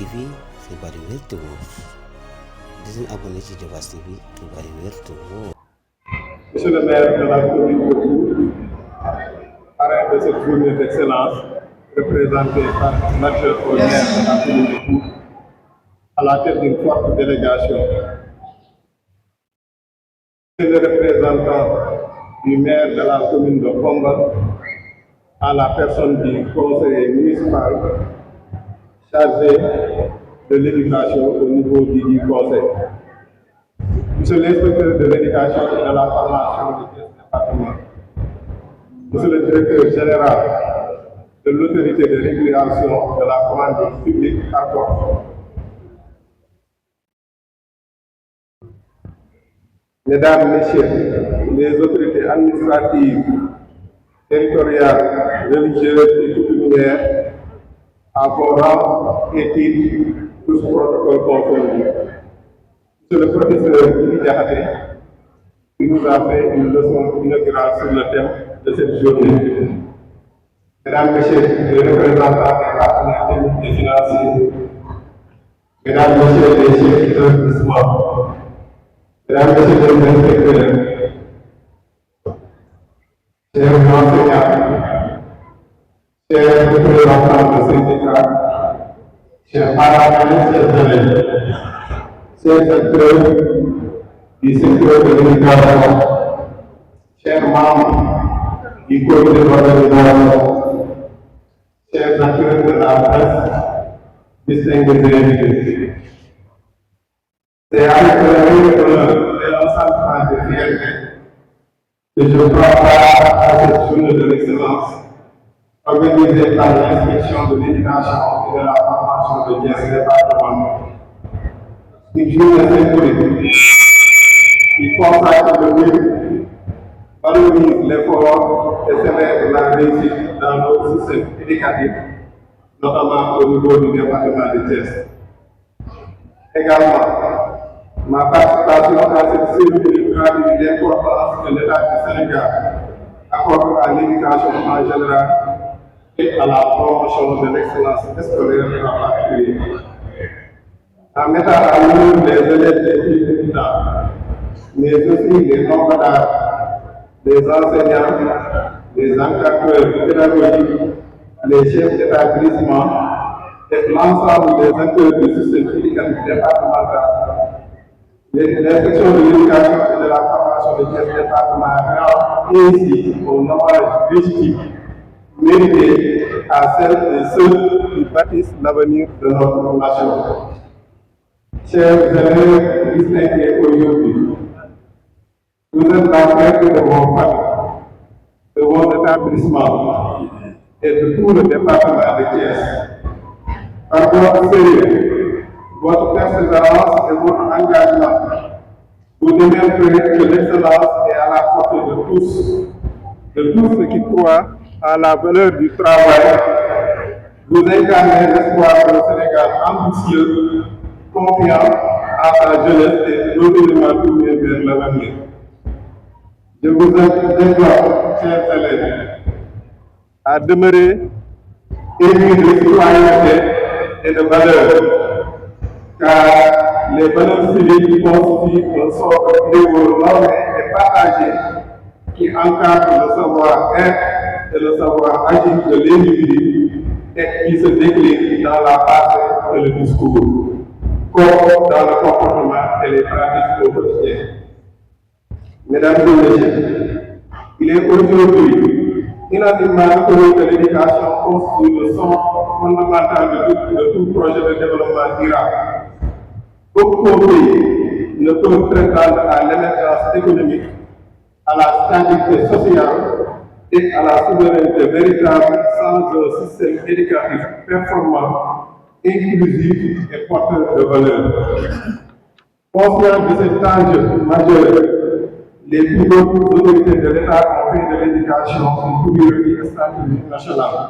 TV xibaar yu wér te wóor di leen abonné ci Diobass TV xibaar yu wér te wóor. Monsieur le maire de la commune de Mbour, parrain de cette journée d'excellence représentée par l'adjoint au maire de la commune de Mbour à la tête d'une forte délégation. C'est le représentant du maire de la commune de Khombole à la personne du conseiller municipal chargé de l'éducation au niveau du conseil. Monsieur l'inspecteur de l'éducation et de la formation du département, monsieur le directeur général de l'autorité de régulation de la commande publique ARCOP, mesdames, messieurs, les autorités administratives, territoriales, religieuses et coutumières, à vos rangs et titres, tous protocoles confondus. Monsieur le professeur Djibi Diakhaté, qui nous a fait une leçon inaugurale sur le thème de cette journée. Mesdames, Messieurs les représentants des partenaires techniques et financiers, Mesdames, Messieurs les chefs d'établissement, Mesdames, Messieurs les inspecteurs, chers enseignants, chers représentants de syndicats, chers parents, chers élèves, chers acteurs du secteur de l'éducation, chers membres du comité d'organisation, chers acteurs de la presse, distingués invités. C'est avec le honneur et un sentiment de fierté que je prends part à cette journée de l'excellence organisée par l'inspection de l'éducation et de la formation de Thiès département. Une journée symbolique qui consacre le but, valorise l'effort et célèbre la réussite dans notre système éducatif, notamment au niveau du département de Thiès. Également, ma participation à cette cérémonie traduit l'importance que l'État du Sénégal accorde à l'éducation en général et à la promotion de l'excellence scolaire en particulier. En mettant à l'œuvre les élèves les plus étudiants, mais aussi les non-cadres, les enseignants, les encadreurs pédagogiques, les chefs d'établissement et l'ensemble des acteurs du système éducatif départemental. L'inspection de l'éducation et de la formation de Thiès département rend ainsi au hommage légitime mérité à celles et ceux qui bâtissent l'avenir de notre nation. Chers élèves distingués aujourd'hui, vous êtes la fête de vos familles, de vos établissements et de tout le département de Thiès. Par votre sérieux, votre persévérance et votre engagement, vous démontrez que l'excellence est à la portée de tous ceux qui croient à la valeur du travail. Vous incarnez l'espoir d'un Sénégal ambitieux, confiant à sa jeunesse et résolument tourné vers l'avenir. Je vous implore, chers élèves, à demeurer émus de citoyenneté et de valeurs, car les valeurs civiques constituent un socle normé et partagé qui encadre le savoir-être et le savoir-agir de l'individu et qui se décline dans la pensée et le discours, comme dans le comportement et les pratiques au quotidien. Mesdames et messieurs, il est aujourd'hui unanimement reconnu que l'éducation constitue le son fondamental de tout projet de développement durable. Aucun pays ne peut prétendre à l'émergence économique, à la stabilité sociale et à la souveraineté véritable sans un système éducatif performant, inclusif et porteur de valeurs. Conscient de cet enjeu majeur, les plus hautes autorités de l'État ont fait de l'éducation une priorité stratégique nationale.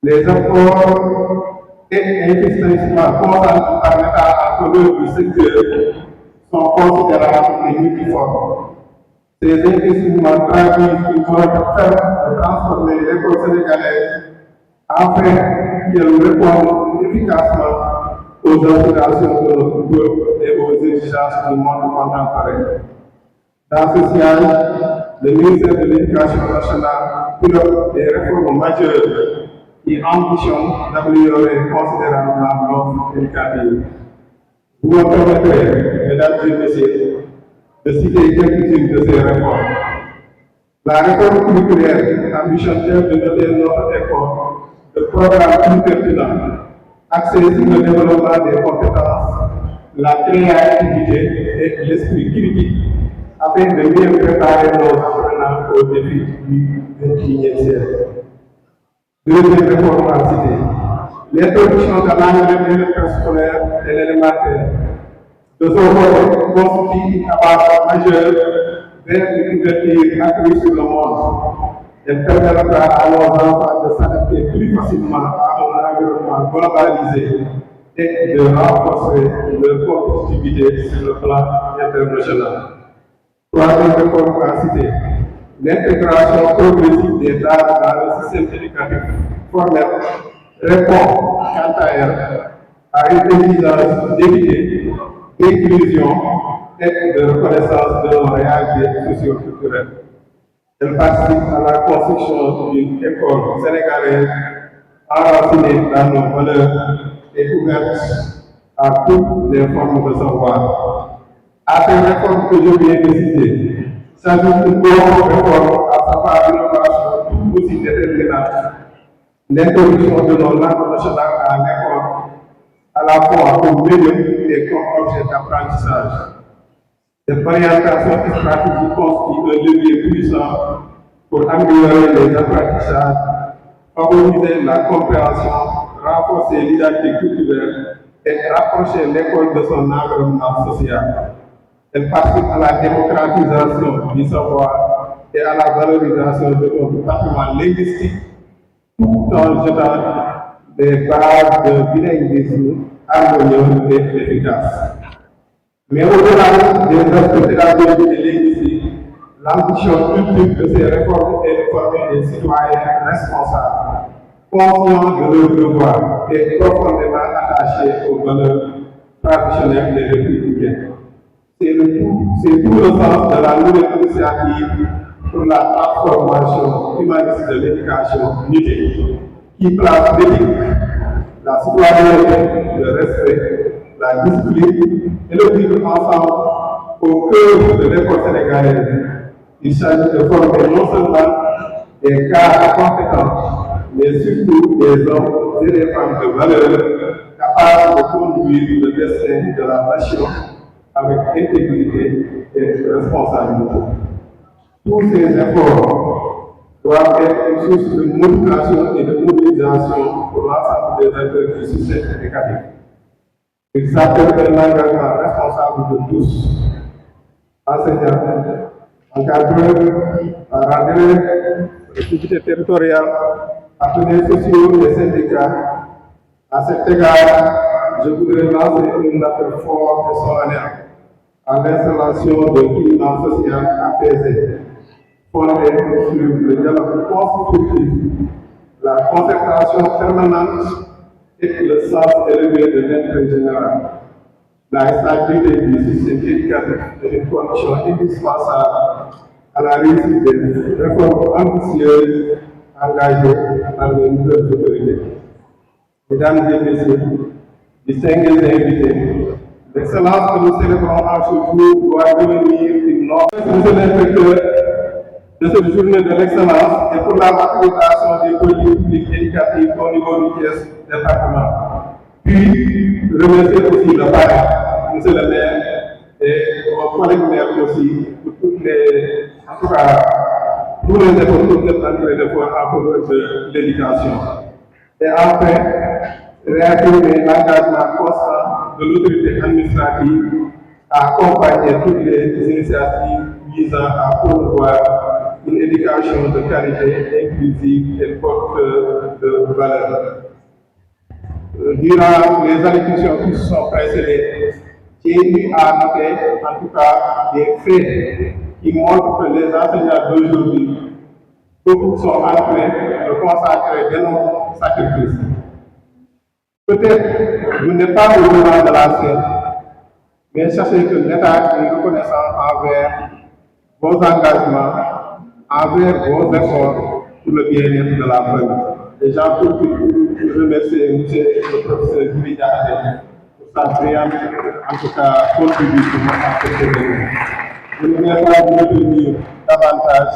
Les efforts et investissements consentis par l'État en faveur du secteur sont considérables et multiformes. Ces investissements traduisent une volonté ferme de transformer l'école sénégalaise afin qu'elle réponde efficacement aux aspirations de notre peuple et aux exigences du monde contemporain. Dans ce sillage, le ministère de l'Éducation nationale pilote des réformes majeures qui ambitionnent d'améliorer considérablement l'offre éducative. Vous me permettrez, mesdames et messieurs, de citer quelques-unes de ces réformes. La réforme curriculaire ambitionne-t-elle de doter notre école de programmes plus pertinents, axés sur le développement des compétences, la créativité et l'esprit critique, afin de mieux préparer nos apprenants aux défis du XXIe siècle. Deuxième réforme à citer, l'introduction de l'anglais scolaire et l'élémentaire. De son côté, constitue une avancée majeure vers une ouverture accrue sur le monde. Elle permettra à nos enfants de s'adapter plus facilement à un environnement globalisé et de renforcer leur compétitivité sur le plan international. Troisième réforme à citer, l'intégration progressive des dates dans le système éducatif formel répond, quant à elle, à une exigence d'équité, d'inclusion et de reconnaissance de nos réalités socio-culturelles. Elle participe à la construction d'une école sénégalaise enracinée dans nos valeurs et ouverte à toutes les formes de savoir. À ces réformes que je viens de citer, s'ajoute une autre réforme, à savoir l'innovation tout aussi déterminante, l'introduction de nos langues nationales à l'école, à la fois comme médium et comme objet d'apprentissage. Cette orientation stratégique constitue un levier puissant pour améliorer les apprentissages, favoriser la compréhension, renforcer l'identité culturelle et rapprocher l'école de son environnement social. Elle participe à la démocratisation du savoir et à la valorisation de notre patrimoine linguistique, tout en jetant des bases de bilinguisme harmonieux et efficace. Mais au-delà des aspects pédagogiques et linguistiques, l'ambition ultime de ces réformes est de former des citoyens responsables, conscients de leurs devoirs et profondément attachés aux valeurs traditionnelles et républicaines. C'est tout le sens de la nouvelle initiative pour la transformation humaniste de l'éducation NUTE, qui place l'éthique, la citoyenneté, le respect, la discipline et le vivre ensemble au cœur de l'école sénégalaise. Il s'agit de former non seulement des cadres compétents, mais surtout des hommes et des femmes de valeur capables de conduire le destin de la nation avec intégrité et responsabilité. Tous ces efforts doivent être une source de motivation et de mobilisation pour l'ensemble des acteurs du système éducatif. Il s'appelle un engagement responsable de tous, enseignants, encadreurs, parents d'élèves, collectivités territoriales, partenaires sociaux et syndicats. À cet égard, je voudrais lancer un appel fort et solennel à l'installation d'un climat social apaisé, fondé sur le dialogue constructif, la concertation permanente et le sens élevé de l'intérêt général. La stabilité du système éducatif est une condition indispensable à la réussite des réformes ambitieuses engagées par les nouvelles autorités. Mesdames et messieurs, distingués invités, l'excellence que nous célébrons en ce jour doit devenir une norme. Monsieur l'inspecteur de cette journée de l'excellence et pour la valorisation des politiques publiques éducatives au niveau du département. Puis, remercier aussi le parrain, monsieur le maire, et vos collègues maires aussi, pour toutes les, en tout cas, tous les efforts que vous êtes en train de faire en faveur de l'éducation. Et enfin, réaffirmer l'engagement constant de l'autorité administrative à accompagner toutes les initiatives visant à promouvoir une éducation de qualité, inclusive et porteuse de valeur. Durant les allocutions qui se sont précédées, j'ai eu à noter en tout cas des faits qui montrent que les enseignants d'aujourd'hui, beaucoup sont en train de consacrer d'énormes sacrifices. Peut-être vous n'êtes pas au devant de la scène, mais sachez que l'État est reconnaissant envers vos engagements, envers vos efforts pour le bien-être de la famille. Et j'en profite pour remercier M. le professeur Julie Diakhaté pour sa brillante, en tout cas, contribution à cette événement. Je ne vais pas vous retenir davantage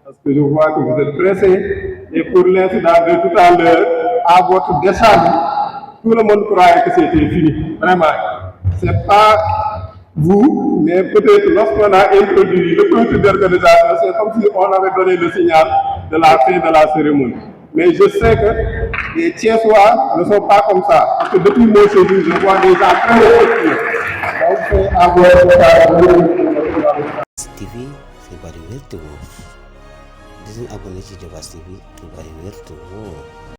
parce que je vois que vous êtes pressés et pour l'incident de tout à l'heure, à votre décharge, tout le monde croyait que c'était fini. Vraiment. C'est pas vous, mais peut-être lorsqu'on a introduit le comité d'organisation, c'est comme si on avait donné le signal de la fin de la cérémonie. Mais je sais que les Thiessois ne sont pas comme ça. Parce que depuis mon séjour, je vois des gens très respectueux. Donc, c'est à TV xibaar yu wér te wóor di leen abonné ci Diobass TV xibaar yu wér te wóor